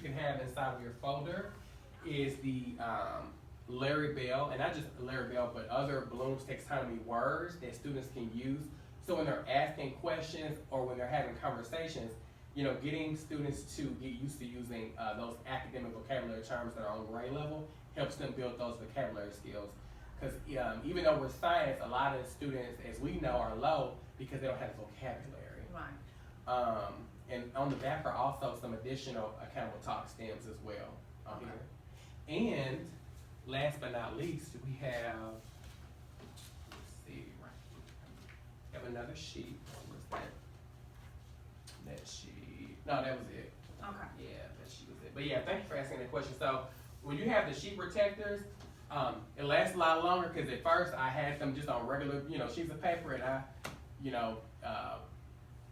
can have inside of your folder is the Larry Bell, and not just Larry Bell, but other Bloom's taxonomy words that students can use. So when they're asking questions or when they're having conversations, getting students to get used to using those academic vocabulary terms that are on grade level helps them build those vocabulary skills. Because even though we're science, a lot of the students, as we know, are low because they don't have the vocabulary. Right. And on the back are also some additional accountable talk stems as well on here. And last but not least, we have, let's see, right here. We have another sheet. What was that? That sheet. No, that was it. Okay. Yeah, that sheet was it. But yeah, thank you for asking the question. So when you have the sheet protectors, it lasts a lot longer because at first I had them just on regular, sheets of paper, and I,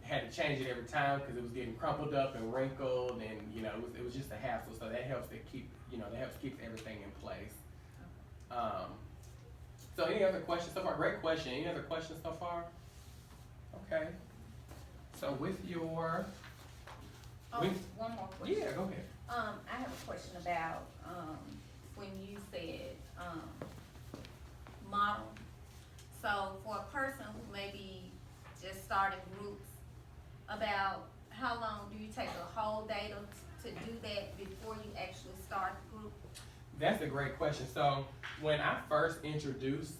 had to change it every time because it was getting crumpled up and wrinkled, and it was just a hassle. So that helps to keep, that helps keep everything in place. So any other questions so far? Great question. Any other questions so far? Okay. So with your, One more question. yeah, go ahead. I have a question about when you said model. So for a person who maybe just started groups, about how long do you take a whole day to do that before you actually start the group? That's a great question. So when I first introduced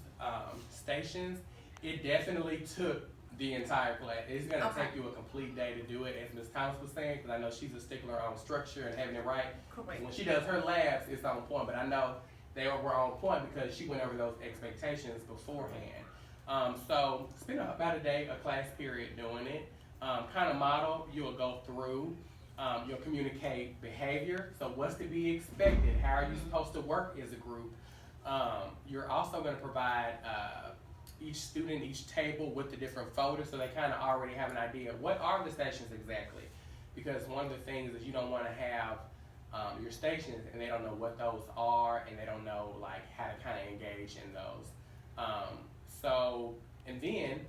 stations, it definitely took the entire class. It's going to Okay. take you a complete day to do it, as Ms. Thomas was saying, because I know she's a stickler on structure and having it right. Correct. When she does her labs, it's on point, but I know they were on point because she went over those expectations beforehand. So spend about a day, a class period doing it. Kind of model, you'll go through, you'll communicate behavior. So what's to be expected? How are you supposed to work as a group? You're also going to provide each student, each table with the different folders, so they kind of already have an idea of what are the stations exactly. Because one of the things is you don't want to have your stations and they don't know what those are, and they don't know like how to kind of engage in those. And then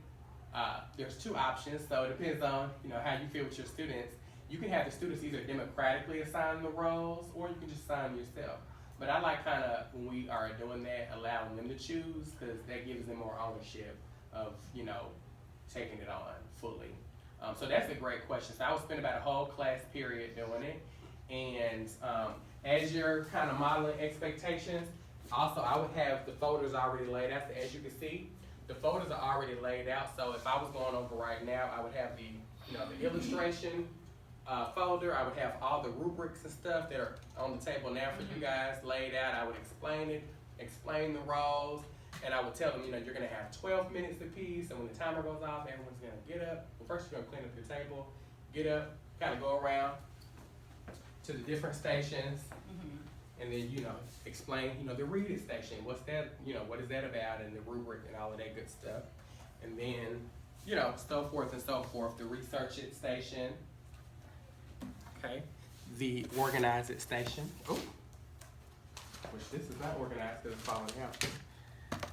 there's two options. So it depends on how you feel with your students. You can have the students either democratically assign the roles, or you can just assign them yourself. But I like kind of, when we are doing that, allowing them to choose, because that gives them more ownership of taking it on fully. So that's a great question. So I would spend about a whole class period doing it. And as you're kind of modeling expectations, also I would have the folders already laid out. So as you can see, the folders are already laid out. So if I was going over right now, I would have the illustration folder. I would have all the rubrics and stuff that are on the table now for you guys laid out. I would explain it, explain the roles, and I would tell them, you're gonna have 12 minutes apiece, and when the timer goes off, everyone's gonna get up. Well, first you're gonna clean up your table, get up, kind of go around to the different stations, and then, explain, the reading station. What's that, what is that about, and the rubric and all of that good stuff. And then, so forth and so forth. The research it station. Okay. The organize it station. Oh. Which this is not organized because it's falling out.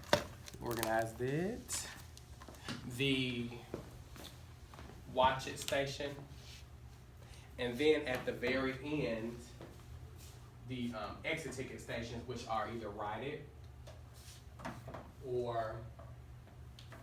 Organized it. The watch it station. And then at the very end, the exit ticket stations, which are either write it or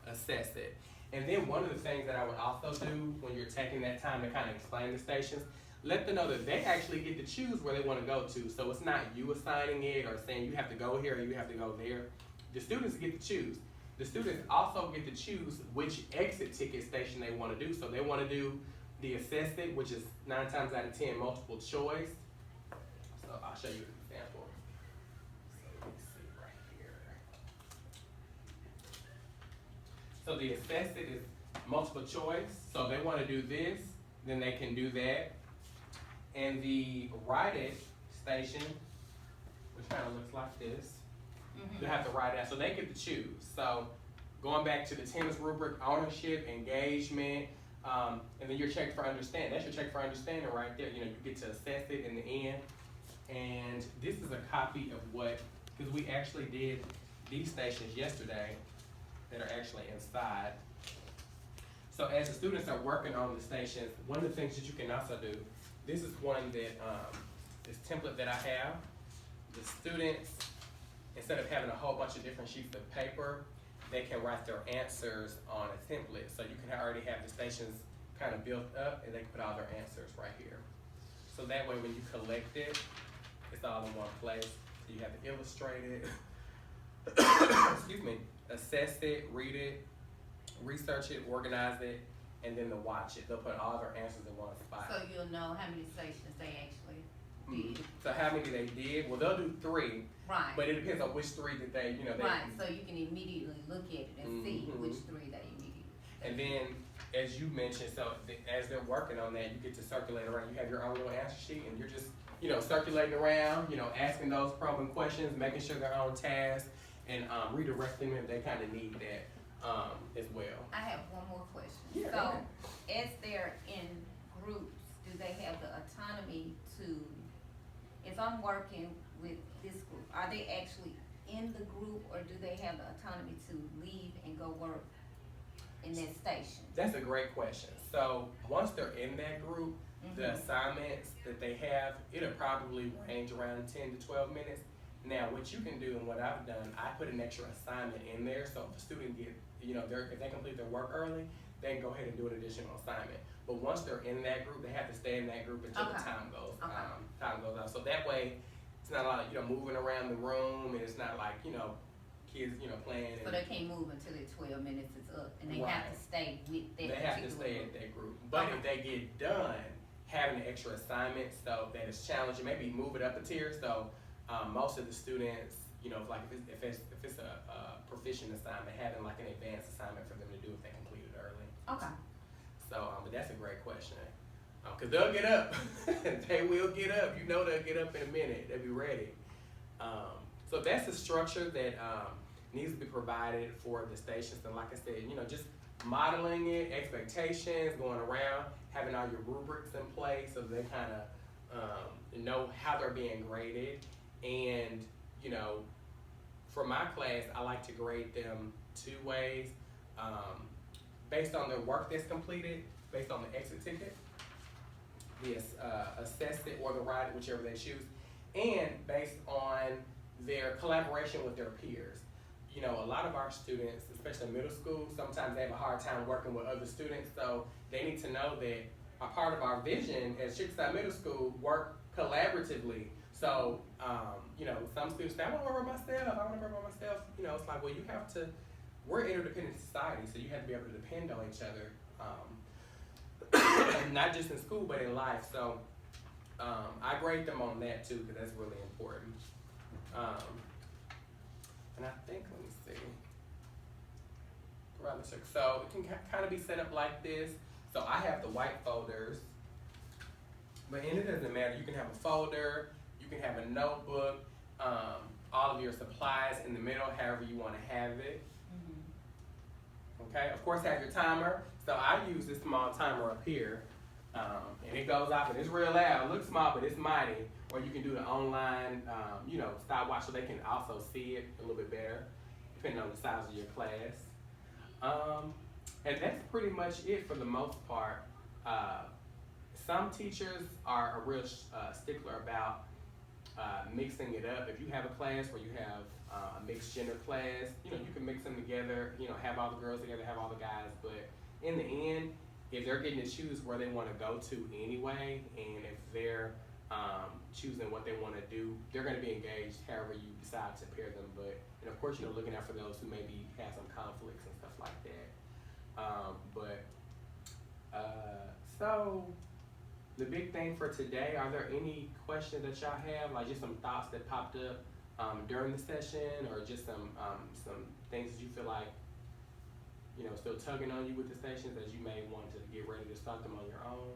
assess it. And then one of the things that I would also do when you're taking that time to kind of explain the stations, let them know that they actually get to choose where they want to go to. So it's not you assigning it or saying you have to go here or you have to go there. The students get to choose. The students also get to choose which exit ticket station they want to do. So they want to do the assess it, which is 9 times out of 10 multiple choice. So I'll show you an example. So let's see right here. So the assess it is multiple choice. So if they want to do this, then they can do that. And the write it station, which kind of looks like this, you have to write it out. So they get to choose. So going back to the tennis rubric, ownership, engagement, and then your check for understanding. That's your check for understanding right there. You get to assess it in the end. And this is a copy of what, because we actually did these stations yesterday that are actually inside. So as the students are working on the stations, one of the things that you can also do, this is one that this template that I have, the students, instead of having a whole bunch of different sheets of paper, they can write their answers on a template. So you can already have the stations kind of built up, and they can put all their answers right here. So that way when you collect it, it's all in one place. So you have to illustrate it, excuse me, assess it, read it, research it, organize it, and then to watch it. They'll put all their answers in one spot. So you'll know how many stations they actually did. So how many they did? Well, they'll do 3, Right. but it depends on which 3 that they, they. Right, so you can immediately look at it and see Mhm. which 3 they immediately. And then, as you mentioned, so as they're working on that, you get to circulate around. You have your own little answer sheet, and you're just, circulating around, asking those probing questions, making sure they're on task, and redirecting them if they kind of need that as well. I have one more question. Yeah, go So, ahead. as they're in groups, do they have the autonomy to, if I'm working with this group, are they actually in the group, or do they have the autonomy to leave and go work in that station? That's a great question. So once they're in that group, the assignments that they have, it'll probably range around 10 to 12 minutes. Now, what you can do and what I've done, I put an extra assignment in there, so if a student get, if they complete their work early, they can go ahead and do an additional assignment. But once they're in that group, they have to stay in that group until the Okay. time goes Okay. out. So that way, it's not like moving around the room, and it's not like kids playing. So And they can't move until their 12 minutes is up, and they Right. have to stay with that they particular have to stay group. at that group. But Okay. if they get done having an extra assignment, so that it's challenging, maybe move it up a tier. So most of the students, if it's a proficient assignment, having like an advanced assignment for them to do if they complete it early. Okay. So, but that's a great question. Cause they'll get up. They will get up. They'll get up in a minute. They'll be ready. So that's the structure that needs to be provided for the stations. And like I said, just modeling it, expectations, going around, having all your rubrics in place so they kind of know how they're being graded. And, for my class, I like to grade them 2 ways. Based on their work that's completed, based on the exit ticket, the assess it or the write it, whichever they choose, and based on their collaboration with their peers. A lot of our students, especially in middle school, sometimes they have a hard time working with other students, so they need to know that a part of our vision at Chickasaw Middle School work collaboratively. So, some students say, I want to work by myself. It's like, well, we're an interdependent society, so you have to be able to depend on each other, not just in school, but in life. So, I grade them on that too, because that's really important. And I think, let me see. So it can kind of be set up like this. So I have the white folders, but it doesn't matter. You can have a folder, you can have a notebook, all of your supplies in the middle, however you want to have it. Okay, of course have your timer. So I use this small timer up here, and it goes off, and it's real loud. It looks small, but it's mighty. Or you can do the online, stopwatch, so they can also see it a little bit better, depending on the size of your class. And that's pretty much it for the most part. Some teachers are a real stickler about mixing it up. If you have a class where you have a mixed gender class, you can mix them together, have all the girls together, have all the guys, but in the end, if they're getting to choose where they want to go to anyway, and if they're choosing what they want to do, they're going to be engaged however you decide to pair them. And of course, looking out for those who maybe have some conflicts and stuff like that. So the big thing for today, are there any questions that y'all have, like just some thoughts that popped up during the session, or just some things that you feel like still tugging on you with the stations as you may want to get ready to start them on your own?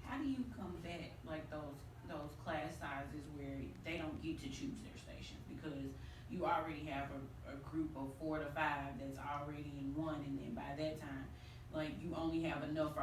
How do you combat like those class sizes where they don't get to choose their stations, because you already have a group of 4 to 5 that's already in one, and then by that time, like, you only have enough for